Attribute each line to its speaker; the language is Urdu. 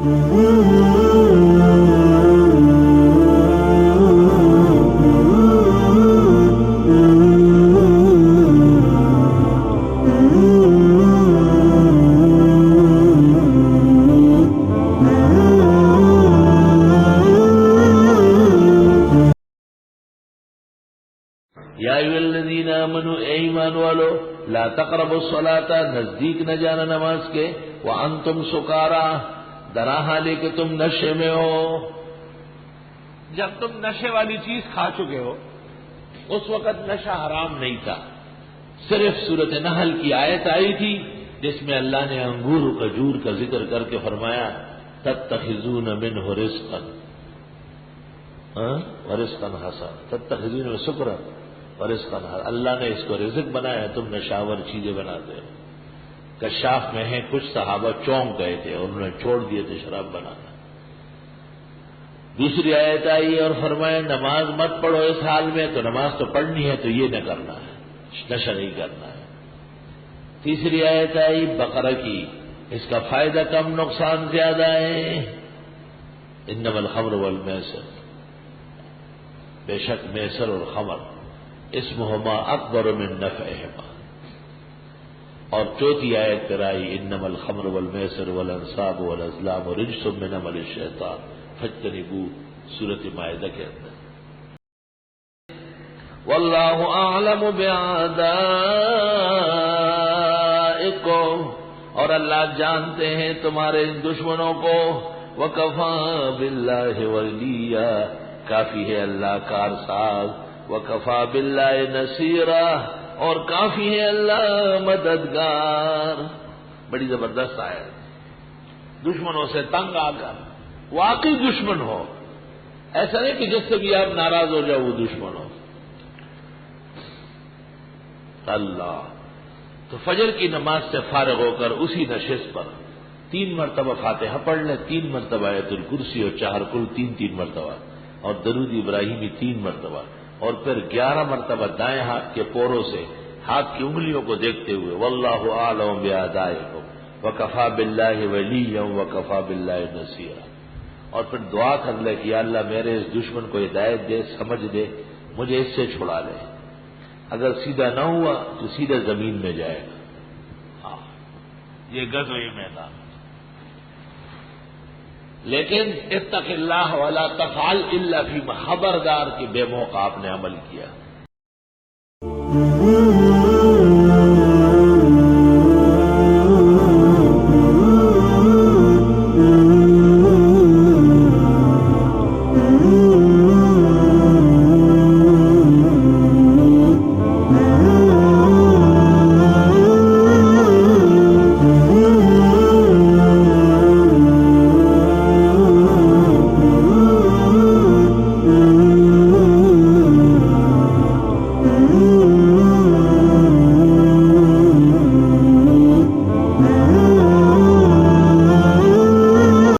Speaker 1: یا ایھا الذین آمنوا اے ایمان والو لا تقربوا الصلاۃ نزدیک نہ جانا نماز کے وانتم سکارا درا حالے کہ تم نشے میں ہو. جب تم نشے والی چیز کھا چکے ہو اس وقت نشہ حرام نہیں تھا. صرف سورۃ نحل کی آیت آئی تھی جس میں اللہ نے انگور و کھجور کا ذکر کر کے فرمایا تتخذون منہ رزقا ورزقا حسنا تتخذون منہ سکرا ورزقا حسنا. اللہ نے اس کو رزق بنایا تم نشاور چیزیں بناتے ہو. کشاف میں ہیں کچھ صحابہ چونک گئے تھے اور انہوں نے چھوڑ دیے تھے شراب بنانا. دوسری آیت آئی اور فرمایا نماز مت پڑھو اس حال میں, تو نماز تو پڑھنی ہے تو یہ نہ کرنا ہے, نشہ نہیں کرنا ہے. تیسری آیت آئی بقرہ کی, اس کا فائدہ کم نقصان زیادہ ہے. انما الخمر والمیسر, بے شک میسر اور خمر اسمہما اکبر من نفعہما. اور چوتھی آیت پر آئی انما الخمر والمیسر والانصاب والازلام رجس من عمل الشیطان فاجتنبوہ, سورۃ مائدہ کے اندر. واللہ اعلم باعدائکم, اور اللہ جانتے ہیں تمہارے ان دشمنوں کو. وکفی باللہ ولیا, کافی ہے اللہ کارساز. وکفی باللہ نصیرا, اور کافی ہے اللہ مددگار. بڑی زبردست آیت. دشمنوں سے تنگ آ کر, واقعی دشمن ہو, ایسا نہیں کہ جس سے بھی آپ ناراض ہو جاؤ وہ دشمن ہو. اللہ تو فجر کی نماز سے فارغ ہو کر اسی نشست پر 3 مرتبہ فاتحہ پڑھ لیں, 3 مرتبہ آیت الکرسی اور چہر کل 3 مرتبہ, اور درود ابراہیمی 3 مرتبہ, اور پھر 11 مرتبہ دائیں ہاتھ کے پوروں سے ہاتھ کی انگلیوں کو دیکھتے ہوئے واللہ اعلم باعدائکم وکفی باللہ ولیا وکفی باللہ نصیرا. اور پھر دعا کر لے کہ یا اللہ میرے اس دشمن کو ہدایت دے, سمجھ دے, مجھے اس سے چھڑا لے. اگر سیدھا نہ ہوا تو سیدھا زمین میں جائے گا. ہاں یہ غزوہ میدان. لیکن اتق اللہ ولا تفعل الا فیما, خبردار کہ بے موقع آپ نے عمل کیا.